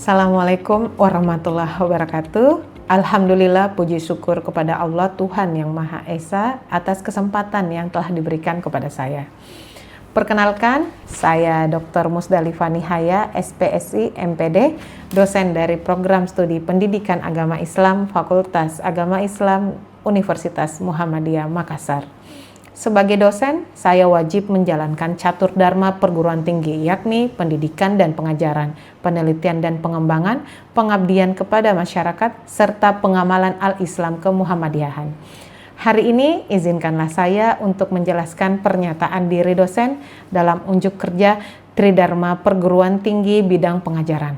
Assalamualaikum warahmatullahi wabarakatuh. Alhamdulillah, puji syukur kepada Allah Tuhan Yang Maha Esa atas kesempatan yang telah diberikan kepada saya. Perkenalkan, saya Dr. Musdalifah Nihaya, SPSI, MPD, dosen dari Program Studi Pendidikan Agama Islam, Fakultas Agama Islam, Universitas Muhammadiyah Makassar. Sebagai dosen, saya wajib menjalankan catur dharma perguruan tinggi, yakni pendidikan dan pengajaran, penelitian dan pengembangan, pengabdian kepada masyarakat, serta pengamalan al-Islam kemuhammadiyahan. Hari ini, izinkanlah saya untuk menjelaskan pernyataan diri dosen dalam unjuk kerja Tridharma Perguruan Tinggi bidang pengajaran.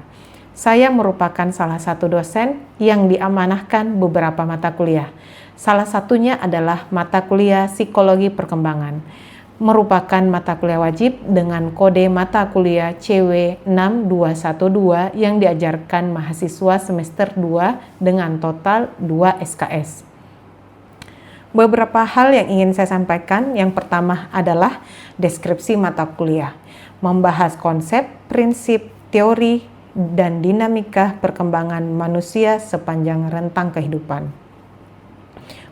Saya merupakan salah satu dosen yang diamanahkan beberapa mata kuliah. Salah satunya adalah mata kuliah Psikologi Perkembangan, merupakan mata kuliah wajib dengan kode mata kuliah CW6212 yang diajarkan mahasiswa semester 2 dengan total 2 SKS. Beberapa hal yang ingin saya sampaikan. Yang pertama adalah deskripsi mata kuliah, membahas konsep, prinsip, teori, dan dinamika perkembangan manusia sepanjang rentang kehidupan.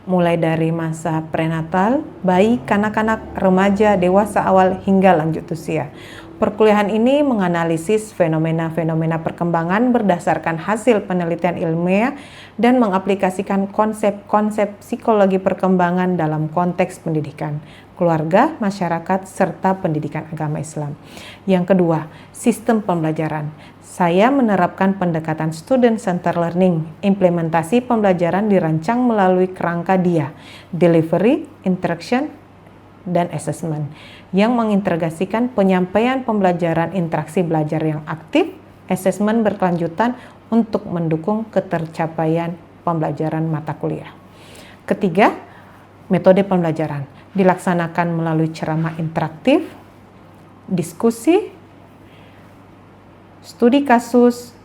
Mulai dari masa prenatal, bayi, kanak-kanak, remaja, dewasa awal, hingga lanjut usia. Perkuliahan ini menganalisis fenomena-fenomena perkembangan berdasarkan hasil penelitian ilmiah dan mengaplikasikan konsep-konsep psikologi perkembangan dalam konteks pendidikan, keluarga, masyarakat, serta pendidikan agama Islam. Yang kedua, sistem pembelajaran. Saya menerapkan pendekatan student-centered learning. Implementasi pembelajaran dirancang melalui kerangka DIA, Delivery, Interaction, dan Assessment, yang mengintegrasikan penyampaian pembelajaran interaksi belajar yang aktif, assessment berkelanjutan untuk mendukung ketercapaian pembelajaran mata kuliah. Ketiga, metode pembelajaran dilaksanakan melalui ceramah interaktif, diskusi, studi kasus,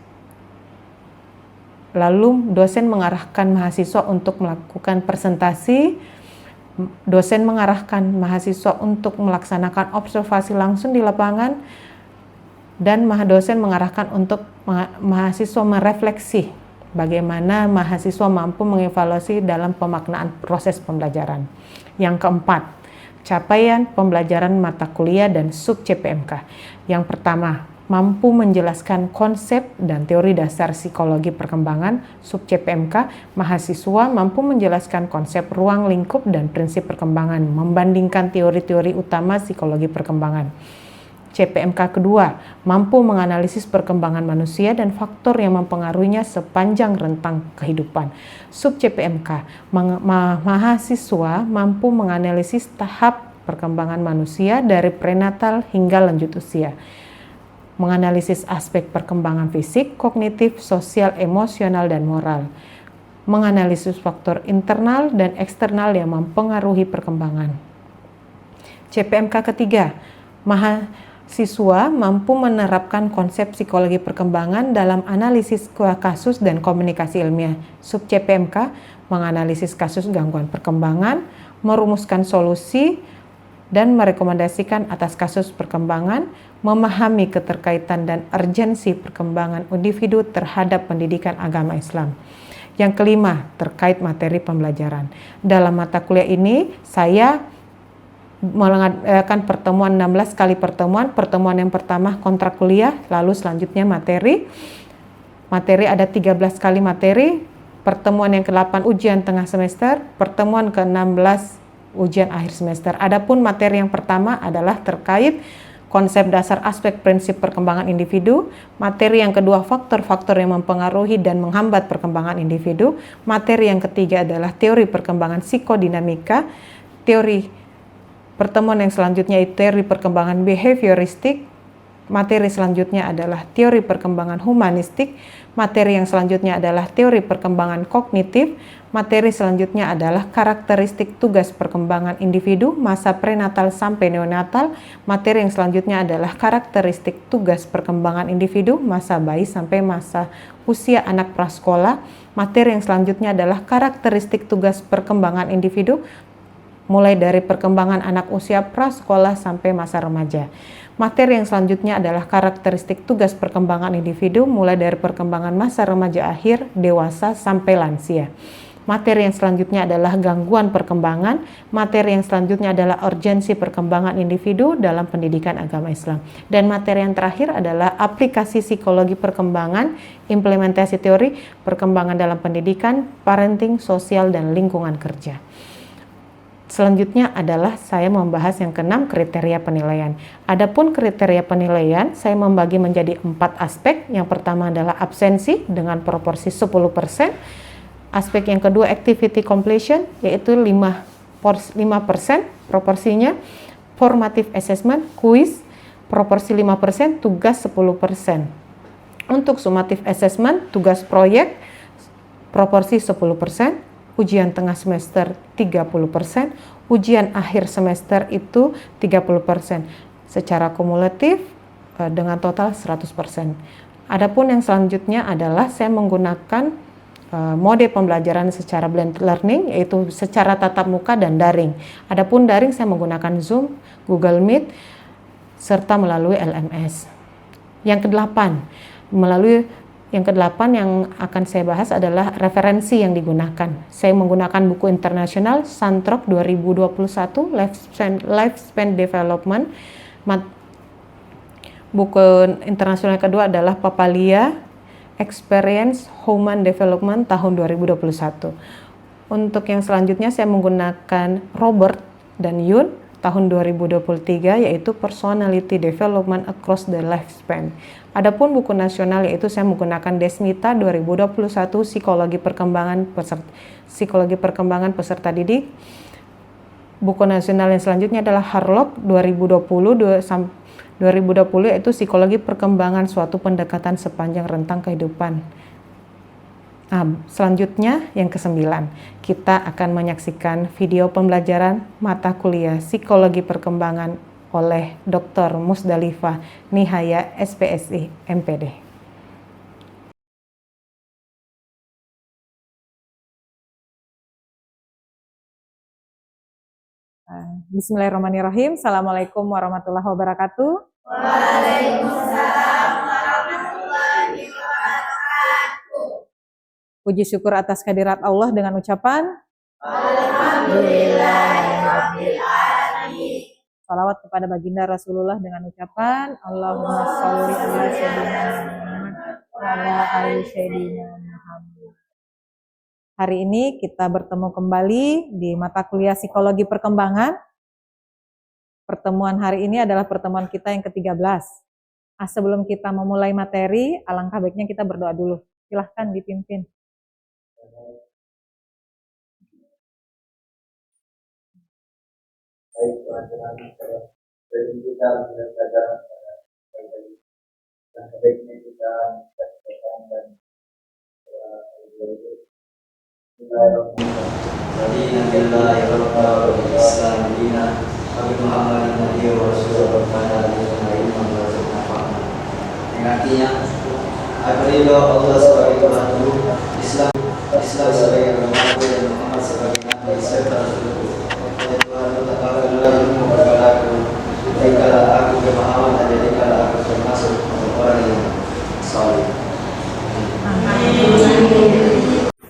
lalu dosen mengarahkan mahasiswa untuk melakukan presentasi, dosen mengarahkan mahasiswa untuk melaksanakan observasi langsung di lapangan, dan dosen mengarahkan untuk mahasiswa merefleksi bagaimana mahasiswa mampu mengevaluasi dalam pemaknaan proses pembelajaran. Yang keempat, capaian pembelajaran mata kuliah dan sub CPMK. Yang pertama, mampu menjelaskan konsep dan teori dasar psikologi perkembangan. Sub CPMK, mahasiswa mampu menjelaskan konsep ruang lingkup dan prinsip perkembangan, membandingkan teori-teori utama psikologi perkembangan. CPMK kedua, mampu menganalisis perkembangan manusia dan faktor yang mempengaruhinya sepanjang rentang kehidupan. Sub CPMK, mahasiswa mampu menganalisis tahap perkembangan manusia dari prenatal hingga lanjut usia, menganalisis aspek perkembangan fisik, kognitif, sosial, emosional, dan moral, menganalisis faktor internal dan eksternal yang mempengaruhi perkembangan. CPMK ketiga, mahasiswa mampu menerapkan konsep psikologi perkembangan dalam analisis kasus dan komunikasi ilmiah. Sub CPMK, menganalisis kasus gangguan perkembangan, merumuskan solusi, dan merekomendasikan atas kasus perkembangan, memahami keterkaitan dan urgensi perkembangan individu terhadap pendidikan agama Islam. Yang kelima, terkait materi pembelajaran. Dalam mata kuliah ini, saya mengadakan pertemuan 16 kali pertemuan. Pertemuan yang pertama kontrak kuliah, lalu selanjutnya materi. Materi ada 13 kali materi. Pertemuan yang ke-8 ujian tengah semester. Pertemuan ke-16 ujian akhir semester. Adapun materi yang pertama adalah terkait konsep dasar aspek prinsip perkembangan individu. Materi yang kedua, faktor-faktor yang mempengaruhi dan menghambat perkembangan individu. Materi yang ketiga adalah teori perkembangan psikodinamika. Pertemuan yang selanjutnya itu teori perkembangan behavioristik. Materi selanjutnya adalah teori perkembangan humanistik. Materi yang selanjutnya adalah teori perkembangan kognitif. Materi selanjutnya adalah karakteristik tugas perkembangan individu masa prenatal sampai neonatal. Materi yang selanjutnya adalah karakteristik tugas perkembangan individu masa bayi sampai masa usia anak prasekolah. Materi yang selanjutnya adalah karakteristik tugas perkembangan individu mulai dari perkembangan anak usia prasekolah sampai masa remaja. Materi yang selanjutnya adalah karakteristik tugas perkembangan individu mulai dari perkembangan masa remaja akhir, dewasa, sampai lansia. Materi yang selanjutnya adalah gangguan perkembangan. Materi yang selanjutnya adalah urgensi perkembangan individu dalam pendidikan agama Islam. Dan materi yang terakhir adalah aplikasi psikologi perkembangan, implementasi teori perkembangan dalam pendidikan, parenting, sosial, dan lingkungan kerja. Selanjutnya adalah saya membahas yang keenam, kriteria penilaian. Adapun kriteria penilaian, saya membagi menjadi 4 aspek. Yang pertama adalah absensi dengan proporsi 10%. Aspek yang kedua activity completion, yaitu 5% proporsinya. Formative assessment, quiz, proporsi 5%, tugas 10%. Untuk summative assessment, tugas proyek, proporsi 10%. Ujian tengah semester 30%, ujian akhir semester itu 30%. Secara kumulatif dengan total 100%. Adapun yang selanjutnya adalah saya menggunakan mode pembelajaran secara blended learning, yaitu secara tatap muka dan daring. Adapun daring saya menggunakan Zoom, Google Meet, serta melalui LMS. Yang kedelapan yang akan saya bahas adalah referensi yang digunakan. Saya menggunakan buku internasional Santrop 2021 Lifespan Development. Buku internasional kedua adalah Papalia Experience Human Development tahun 2021. Untuk yang selanjutnya saya menggunakan Robert dan Yun tahun 2023, yaitu Personality Development Across the Lifespan. Adapun buku nasional yaitu saya menggunakan Desmita 2021 Psikologi Perkembangan Peserta Didik. Buku nasional yang selanjutnya adalah Harlock 2020 yaitu Psikologi Perkembangan Suatu Pendekatan Sepanjang Rentang Kehidupan. Selanjutnya yang ke-9, kita akan menyaksikan video pembelajaran mata kuliah Psikologi Perkembangan oleh Dr. Musdalifah Nihaya, SPSI, MPD. Bismillahirrahmanirrahim. Assalamualaikum warahmatullahi wabarakatuh. Waalaikumsalam warahmatullahi wabarakatuh. Puji syukur atas kehadirat Allah dengan ucapan Alhamdulillahirabbil alamin. Salawat kepada baginda Rasulullah dengan ucapan Allahumma sholli ala sayyidina Muhammad wa ala ali sayyidina Muhammad. Hari ini kita bertemu kembali di mata kuliah Psikologi Perkembangan. Pertemuan hari ini adalah pertemuan kita yang ke-13. Sebelum kita memulai materi, alangkah baiknya kita berdoa dulu. Silahkan dipimpin. Baik, teman-teman, kita belajar dan sebaiknya kita sampaikan dan artinya apabila Allah sebagai Tuhan, Islam sebagai agama dan Muhammad sebagai nabi serta rasul. Tuhan Allah memberkataku, berikanlah aku pemahaman dan jadikanlah aku termasuk orang yang saleh.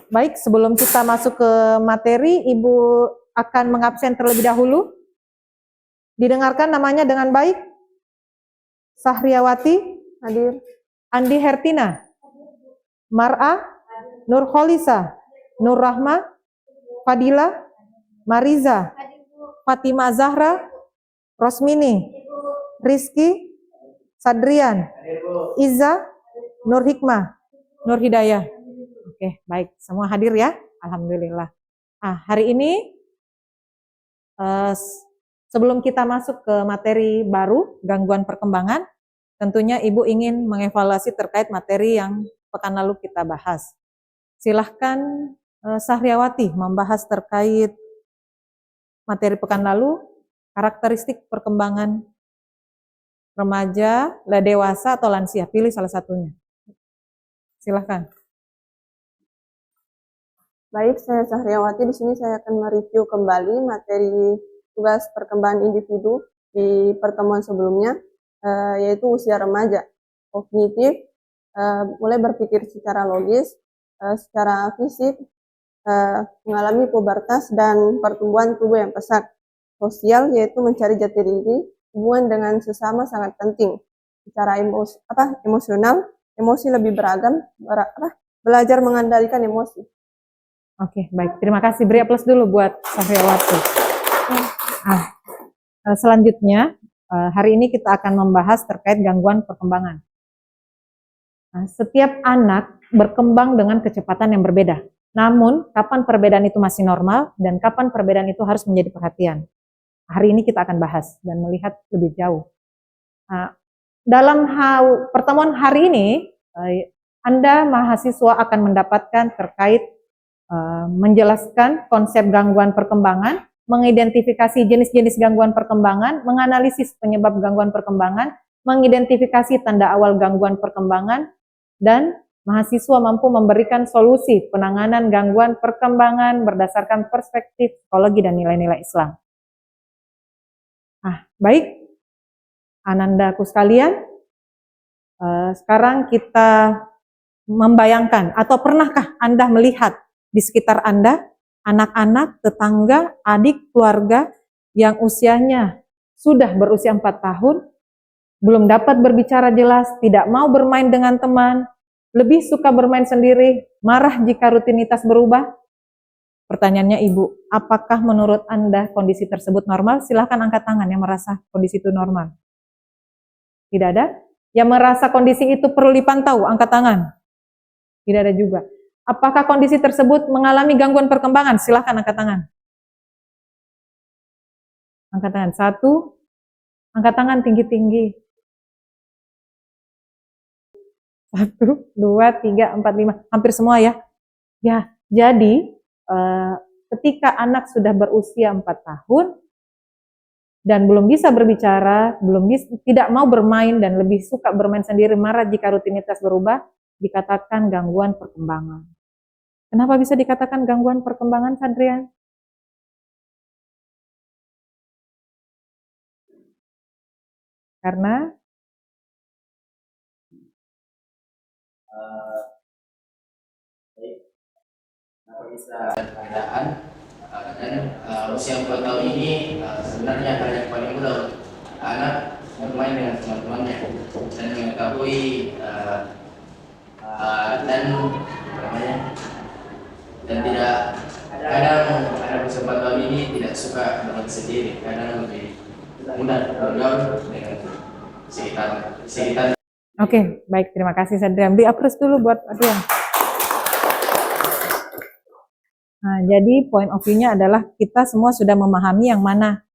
Baik, sebelum kita masuk ke materi, Ibu akan mengabsen terlebih dahulu. Didengarkan namanya dengan baik. Sahriawati, hadir. Andi Hertina, Mar'a, Nur Kholisa, Nur Rahma, Fadila, Mariza, Fatima Zahra, Rosmini, Rizky, Sadrian, Iza, Nur Hikmah, Nur Hidayah. Oke, baik. Semua hadir ya? Alhamdulillah. Hari ini sebelum kita masuk ke materi baru, gangguan perkembangan, tentunya Ibu ingin mengevaluasi terkait materi yang pekan lalu kita bahas. Silahkan Sahriawati membahas terkait materi pekan lalu, karakteristik perkembangan remaja, dewasa, atau lansia. Pilih salah satunya. Silahkan. Baik, saya Sahriawati. Di sini saya akan mereview kembali materi tugas perkembangan individu di pertemuan sebelumnya, yaitu usia remaja, kognitif, mulai berpikir secara logis, secara fisik, mengalami pubertas dan pertumbuhan tubuh yang pesat. Sosial, yaitu mencari jati diri, hubungan dengan sesama sangat penting. Secara emosional, emosi lebih beragam, belajar mengendalikan emosi. Oke, baik. Terima kasih. Beri aplaus dulu buat Sahriawati. Selanjutnya, hari ini kita akan membahas terkait gangguan perkembangan. Nah, setiap anak berkembang dengan kecepatan yang berbeda. Namun, kapan perbedaan itu masih normal dan kapan perbedaan itu harus menjadi perhatian. Hari ini kita akan bahas dan melihat lebih jauh. Nah, dalam pertemuan hari ini, Anda mahasiswa akan mendapatkan terkait menjelaskan konsep gangguan perkembangan, mengidentifikasi jenis-jenis gangguan perkembangan, menganalisis penyebab gangguan perkembangan, mengidentifikasi tanda awal gangguan perkembangan, dan mahasiswa mampu memberikan solusi penanganan gangguan perkembangan berdasarkan perspektif psikologi dan nilai-nilai Islam. Baik, Anandaku sekalian, sekarang kita membayangkan atau pernahkah Anda melihat di sekitar Anda anak-anak, tetangga, adik, keluarga yang usianya sudah berusia 4 tahun, belum dapat berbicara jelas, tidak mau bermain dengan teman, lebih suka bermain sendiri, marah jika rutinitas berubah? Pertanyaannya Ibu, apakah menurut Anda kondisi tersebut normal? Silahkan angkat tangan yang merasa kondisi itu normal. Tidak ada? Yang merasa kondisi itu perlu dipantau, angkat tangan. Tidak ada juga. Apakah kondisi tersebut mengalami gangguan perkembangan? Silahkan angkat tangan. Angkat tangan. 1. Angkat tangan tinggi-tinggi. 1, 2, 3, 4, 5. Hampir semua ya. Ya, jadi ketika anak sudah berusia 4 tahun dan belum bisa berbicara, tidak mau bermain dan lebih suka bermain sendiri, marah jika rutinitas berubah, dikatakan gangguan perkembangan. Kenapa bisa dikatakan gangguan perkembangan, Sadrian? Karena bisa keadaan dan usia 4 tahun ini sebenarnya hal yang paling mudah anak bermain dengan teman-temannya dan mengetahui dan tidak kadang anak usia 4 tahun ini tidak suka bermain sendiri, kadang lebih mudah bergaul dengan sekitar. Oke, baik, terima kasih Sadrian. Beri aplaus dulu buat Adrian. Nah, jadi point of view-nya adalah kita semua sudah memahami yang mana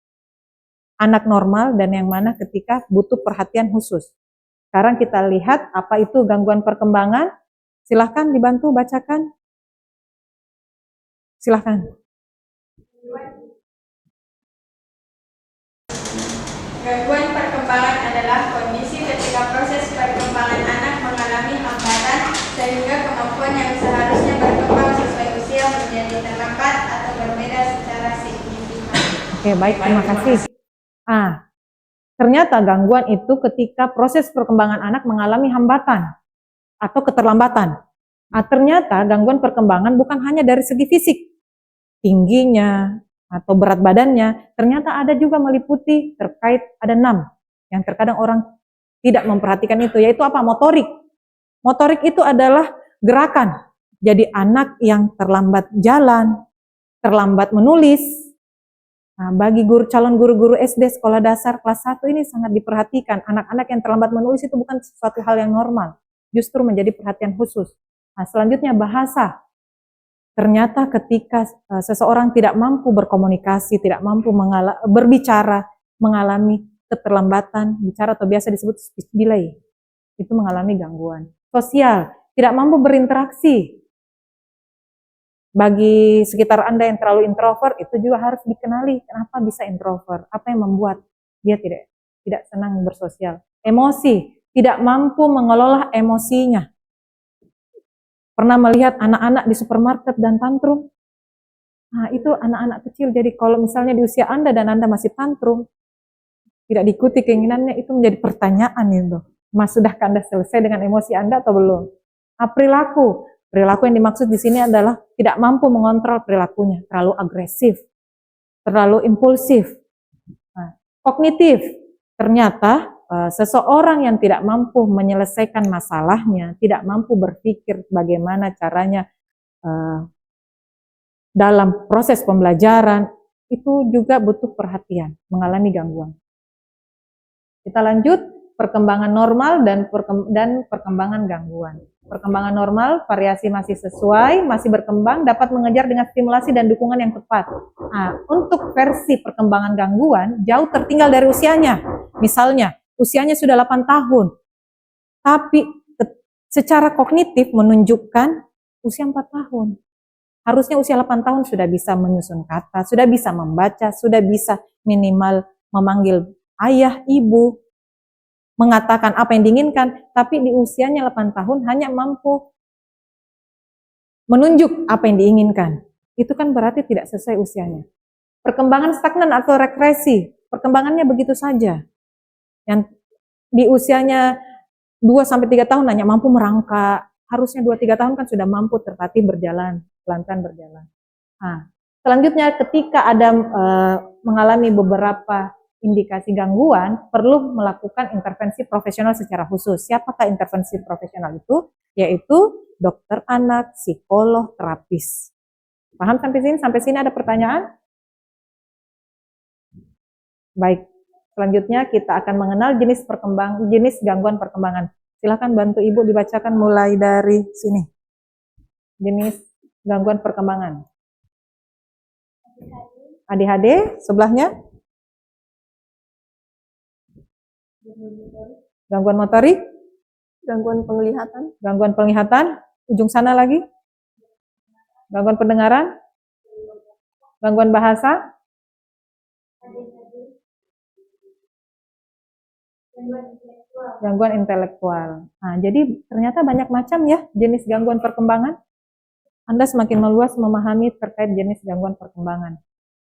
anak normal dan yang mana ketika butuh perhatian khusus. Sekarang kita lihat apa itu gangguan perkembangan. Silahkan dibantu bacakan. Silahkan. Gangguan perkembangan adalah kondisi ketika proses perkembangan anak mengalami hambatan sehingga kemampuan yang seharusnya berkembang sesuai usia menjadi terlambat atau berbeda secara signifikan. Oke, baik, terima kasih. Ternyata gangguan itu ketika proses perkembangan anak mengalami hambatan atau keterlambatan. Ternyata gangguan perkembangan bukan hanya dari segi fisik, tingginya, atau berat badannya, ternyata ada juga meliputi terkait ada 6 yang terkadang orang tidak memperhatikan itu, yaitu apa? Motorik. Motorik itu adalah gerakan. Jadi anak yang terlambat jalan, terlambat menulis. Nah, bagi calon guru-guru SD sekolah dasar kelas 1 ini sangat diperhatikan. Anak-anak yang terlambat menulis itu bukan sesuatu hal yang normal, justru menjadi perhatian khusus. Nah, selanjutnya bahasa. Ternyata ketika seseorang tidak mampu berkomunikasi, tidak mampu berbicara, mengalami keterlambatan bicara atau biasa disebut speech delay, itu mengalami gangguan. Sosial, tidak mampu berinteraksi. Bagi sekitar Anda yang terlalu introvert, itu juga harus dikenali kenapa bisa introvert, apa yang membuat dia tidak senang bersosial. Emosi, tidak mampu mengelola emosinya. Pernah melihat anak-anak di supermarket dan tantrum? Nah, itu anak-anak kecil. Jadi kalau misalnya di usia Anda dan Anda masih tantrum, tidak diikuti keinginannya, itu menjadi pertanyaan itu. Mas, sudahkah Anda selesai dengan emosi Anda atau belum? Nah, perilaku yang dimaksud di sini adalah tidak mampu mengontrol perilakunya, terlalu agresif, terlalu impulsif. Nah, kognitif, ternyata seseorang yang tidak mampu menyelesaikan masalahnya, tidak mampu berpikir bagaimana caranya dalam proses pembelajaran, itu juga butuh perhatian, mengalami gangguan. Kita lanjut, perkembangan normal dan perkembangan gangguan. Perkembangan normal, variasi masih sesuai, masih berkembang, dapat mengejar dengan stimulasi dan dukungan yang tepat. Nah, untuk versi perkembangan gangguan, jauh tertinggal dari usianya. Misalnya, usianya sudah 8 tahun, tapi secara kognitif menunjukkan usia 4 tahun. Harusnya usia 8 tahun sudah bisa menyusun kata, sudah bisa membaca, sudah bisa minimal memanggil ayah, ibu, mengatakan apa yang diinginkan, tapi di usianya 8 tahun hanya mampu menunjuk apa yang diinginkan. Itu kan berarti tidak sesuai usianya. Perkembangan stagnan atau regresi, perkembangannya begitu saja. Yang di usianya 2-3 tahun hanya mampu merangkak, harusnya 2-3 tahun kan sudah mampu tertatih berjalan, pelan-pelan berjalan. Nah, selanjutnya ketika ada mengalami beberapa indikasi gangguan, perlu melakukan intervensi profesional secara khusus. Siapakah intervensi profesional itu? Yaitu dokter anak, psikolog, terapis. Paham sampai sini? Sampai sini ada pertanyaan? Baik, selanjutnya kita akan mengenal jenis gangguan perkembangan. Silakan bantu Ibu dibacakan mulai dari sini. Jenis gangguan perkembangan. ADHD, sebelahnya? Gangguan motorik, Gangguan penglihatan, gangguan penglihatan, ujung sana lagi, gangguan pendengaran, gangguan bahasa, gangguan intelektual. Nah, jadi ternyata banyak macam ya jenis gangguan perkembangan. Anda semakin meluas memahami terkait jenis gangguan perkembangan.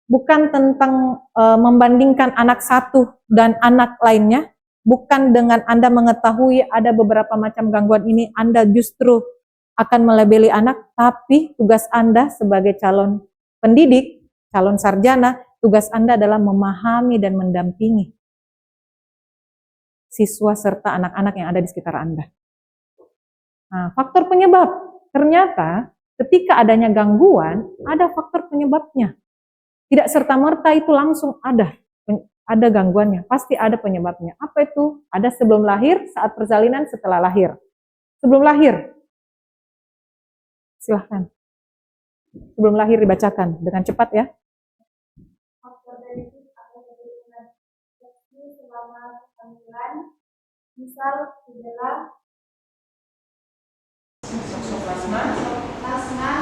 Bukan tentang membandingkan anak satu dan anak lainnya, bukan dengan Anda mengetahui ada beberapa macam gangguan ini, Anda justru akan melabeli anak, tapi tugas Anda sebagai calon pendidik, calon sarjana, tugas Anda adalah memahami dan mendampingi siswa serta anak-anak yang ada di sekitar Anda. Nah, faktor penyebab, ternyata ketika adanya gangguan, ada faktor penyebabnya. Tidak serta-merta itu langsung ada gangguannya, pasti ada penyebabnya. Apa itu? Ada sebelum lahir, saat persalinan, setelah lahir. Sebelum lahir, silahkan. Sebelum lahir dibacakan dengan cepat ya. Faktor dari atau kebutuhan selama kehamilan, misal gejala plasma,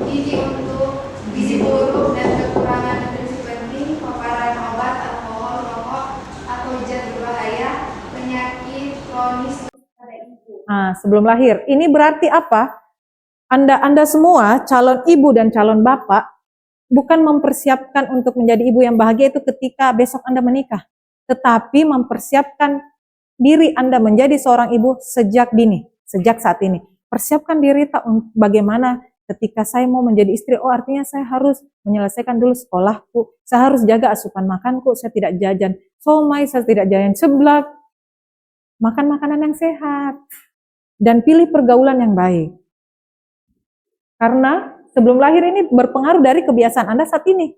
gizi buruk dan kekurangan nutrisi penting, paparan obat, alkohol, rokok, atau zat berbahaya, penyakit kronis pada ibu. Nah, sebelum lahir. Ini berarti apa? Anda semua, calon ibu dan calon bapak, bukan mempersiapkan untuk menjadi ibu yang bahagia itu ketika besok Anda menikah. Tetapi mempersiapkan diri Anda menjadi seorang ibu sejak dini, sejak saat ini. Persiapkan diri tak bagaimana ketika saya mau menjadi istri, oh artinya saya harus menyelesaikan dulu sekolahku, saya harus jaga asupan makanku, saya tidak jajan somai, saya tidak jajan seblak, makan makanan yang sehat, dan pilih pergaulan yang baik. Karena sebelum lahir ini berpengaruh dari kebiasaan Anda saat ini.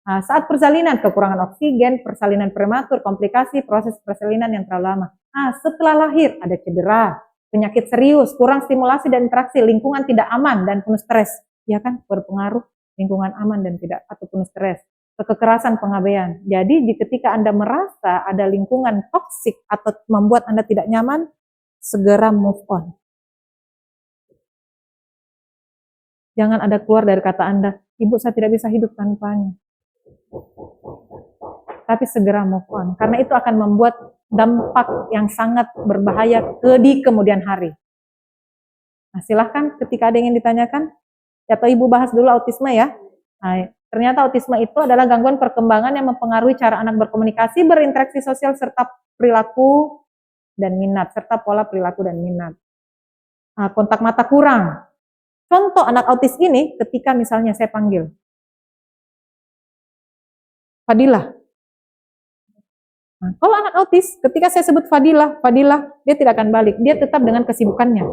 Nah, saat persalinan, kekurangan oksigen, persalinan prematur, komplikasi, proses persalinan yang terlalu lama. Nah, setelah lahir ada cedera, penyakit serius, kurang stimulasi dan interaksi, lingkungan tidak aman dan penuh stres. Ya kan, berpengaruh lingkungan aman dan tidak atau penuh stres. Kekerasan, pengabaian. Jadi ketika Anda merasa ada lingkungan toksik atau membuat Anda tidak nyaman, segera move on. Jangan ada keluar dari kata Anda, Ibu saya tidak bisa hidup tanpanya. Tapi segera move on. Karena itu akan membuat dampak yang sangat berbahaya di kemudian hari. Nah, Nah, silahkan ketika ada yang ingin ditanyakan, atau Ibu bahas dulu autisme ya. Nah, ternyata autisme itu adalah gangguan perkembangan yang mempengaruhi cara anak berkomunikasi, berinteraksi sosial, serta perilaku dan minat, serta pola perilaku dan minat. Nah, kontak mata kurang. Contoh anak autis ini ketika misalnya saya panggil, Fadilah. Nah, kalau anak autis, ketika saya sebut Fadilah, Fadilah, dia tidak akan balik. Dia tetap dengan kesibukannya.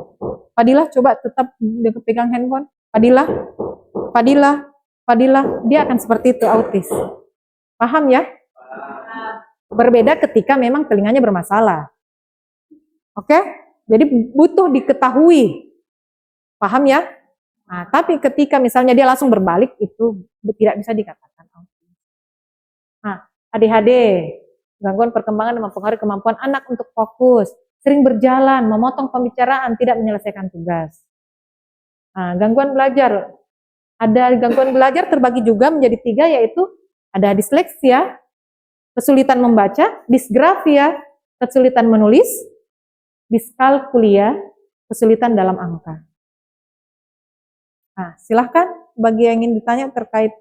Fadilah, coba tetap pegang handphone. Fadilah, Fadilah, Fadilah. Dia akan seperti itu autis. Paham ya? Berbeda ketika memang telinganya bermasalah. Oke? Jadi butuh diketahui. Paham ya? Nah, tapi ketika misalnya dia langsung berbalik, itu tidak bisa dikatakan autis. Nah, ADHD. Gangguan perkembangan yang mempengaruhi kemampuan anak untuk fokus, sering berjalan, memotong pembicaraan, tidak menyelesaikan tugas. Nah, gangguan belajar. Ada gangguan belajar terbagi juga menjadi 3, yaitu ada disleksia, kesulitan membaca, disgrafia, kesulitan menulis, diskalkulia, kesulitan dalam angka. Nah, silahkan bagi yang ingin ditanya terkait,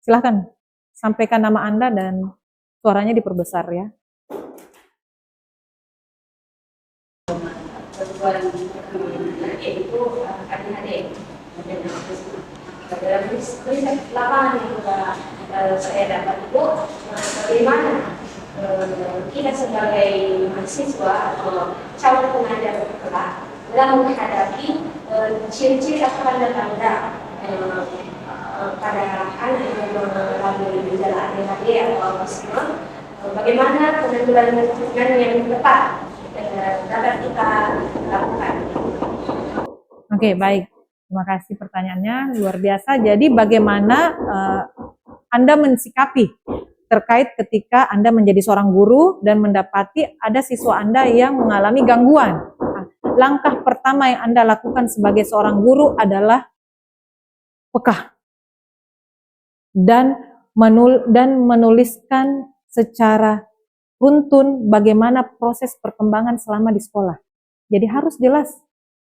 silahkan sampaikan nama Anda dan suaranya diperbesar ya. Yaitu ADHD. Dalam riset lapangan yang saya dapat itu, bagaimana kita sebagai mahasiswa atau calon pengajar kelak dalam menghadapi ciri-ciri atau tanda-tanda pada anak yang mengalami gejala ADHD atau autisme, bagaimana penanggulangan yang tepat dapat kita lakukan. Oke, baik. Terima kasih pertanyaannya, luar biasa. Jadi bagaimana Anda mensikapi terkait ketika Anda menjadi seorang guru dan mendapati ada siswa Anda yang mengalami gangguan. Langkah pertama yang Anda lakukan sebagai seorang guru adalah peka dan menuliskan secara runtun bagaimana proses perkembangan selama di sekolah. Jadi harus jelas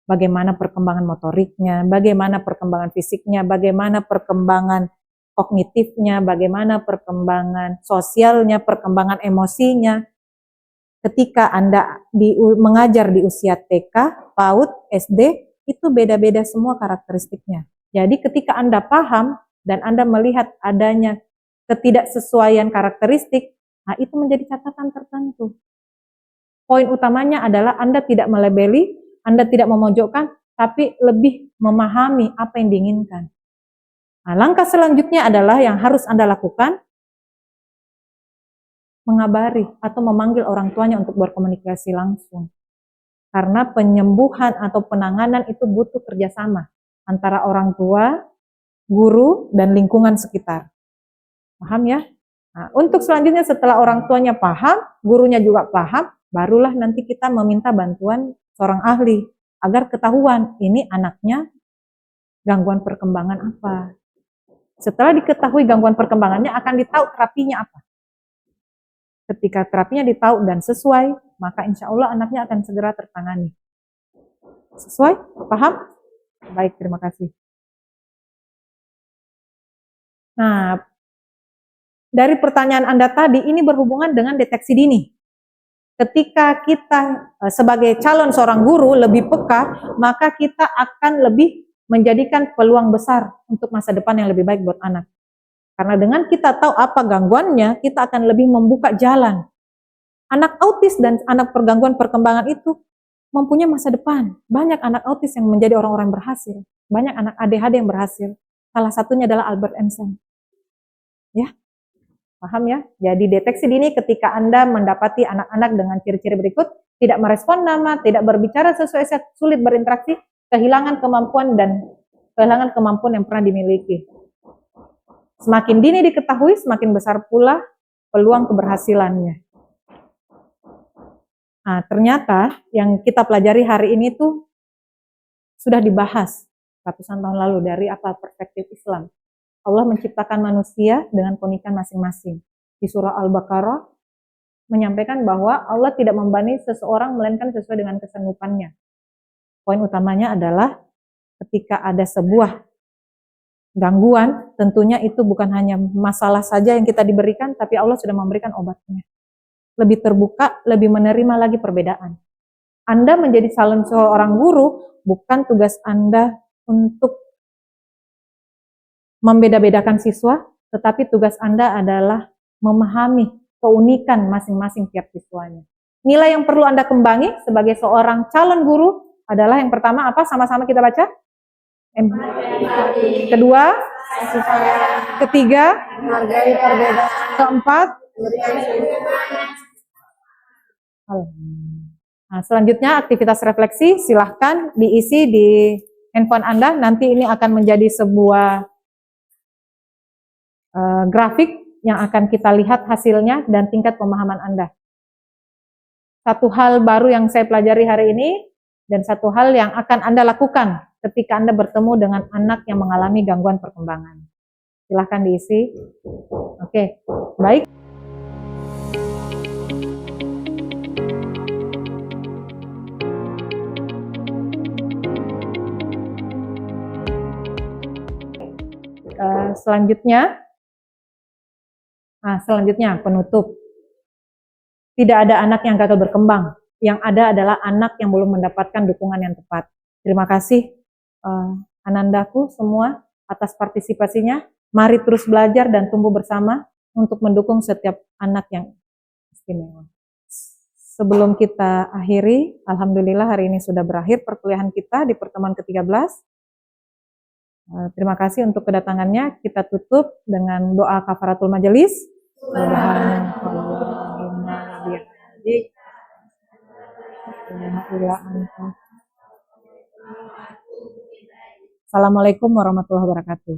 bagaimana perkembangan motoriknya, bagaimana perkembangan fisiknya, bagaimana perkembangan kognitifnya, bagaimana perkembangan sosialnya, perkembangan emosinya. Ketika Anda mengajar di usia TK, PAUD, SD, itu beda-beda semua karakteristiknya. Jadi ketika Anda paham dan Anda melihat adanya ketidaksesuaian karakteristik, nah itu menjadi catatan tertentu. Poin utamanya adalah Anda tidak melabeli, Anda tidak memojokkan, tapi lebih memahami apa yang diinginkan. Nah, langkah selanjutnya adalah yang harus Anda lakukan, mengabari atau memanggil orang tuanya untuk berkomunikasi langsung. Karena penyembuhan atau penanganan itu butuh kerjasama antara orang tua, guru, dan lingkungan sekitar. Paham ya? Nah, untuk selanjutnya setelah orang tuanya paham, gurunya juga paham, barulah nanti kita meminta bantuan seorang ahli agar ketahuan ini anaknya gangguan perkembangan apa. Setelah diketahui gangguan perkembangannya akan ditahu terapinya apa. Ketika terapinya ditahu dan sesuai, maka insya Allah anaknya akan segera tertangani. Sesuai? Paham? Baik, terima kasih. Nah, dari pertanyaan Anda tadi, ini berhubungan dengan deteksi dini. Ketika kita sebagai calon seorang guru lebih peka, maka kita akan lebih menjadikan peluang besar untuk masa depan yang lebih baik buat anak. Karena dengan kita tahu apa gangguannya, kita akan lebih membuka jalan. Anak autis dan anak pergangguan perkembangan itu mempunyai masa depan. Banyak anak autis yang menjadi orang-orang berhasil. Banyak anak ADHD yang berhasil. Salah satunya adalah Albert Einstein. Ya. Paham ya? Jadi deteksi dini ketika Anda mendapati anak-anak dengan ciri-ciri berikut, tidak merespon nama, tidak berbicara sesuai, sulit berinteraksi, kehilangan kemampuan yang pernah dimiliki. Semakin dini diketahui, semakin besar pula peluang keberhasilannya. Nah, ternyata yang kita pelajari hari ini tuh sudah dibahas ratusan tahun lalu dari perspektif Islam. Allah menciptakan manusia dengan keunikan masing-masing. Di surah Al-Baqarah menyampaikan bahwa Allah tidak membebani seseorang melainkan sesuai dengan kesanggupannya. Poin utamanya adalah ketika ada sebuah gangguan, tentunya itu bukan hanya masalah saja yang kita diberikan, tapi Allah sudah memberikan obatnya. Lebih terbuka, lebih menerima lagi perbedaan. Anda menjadi calon seorang guru, bukan tugas Anda untuk membeda-bedakan siswa, tetapi tugas Anda adalah memahami keunikan masing-masing tiap siswanya. Nilai yang perlu Anda kembangi sebagai seorang calon guru adalah yang pertama apa? Sama-sama kita baca. Kedua, ketiga, Menghargai perbedaan. keempat. Nah, selanjutnya aktivitas refleksi silahkan diisi di handphone Anda. Nanti ini akan menjadi sebuah grafik yang akan kita lihat hasilnya dan tingkat pemahaman Anda. Satu hal baru yang saya pelajari hari ini dan satu hal yang akan Anda lakukan ketika Anda bertemu dengan anak yang mengalami gangguan perkembangan. Silahkan diisi. Oke, baik. Selanjutnya penutup. Tidak ada anak yang gagal berkembang. Yang ada adalah anak yang belum mendapatkan dukungan yang tepat. Terima kasih anandaku semua atas partisipasinya. Mari terus belajar dan tumbuh bersama untuk mendukung setiap anak yang istimewa. Sebelum kita akhiri, alhamdulillah hari ini sudah berakhir perkuliahan kita di pertemuan ke-13. Terima kasih untuk kedatangannya. Kita tutup dengan doa kafaratul majelis. Assalamualaikum warahmatullahi wabarakatuh.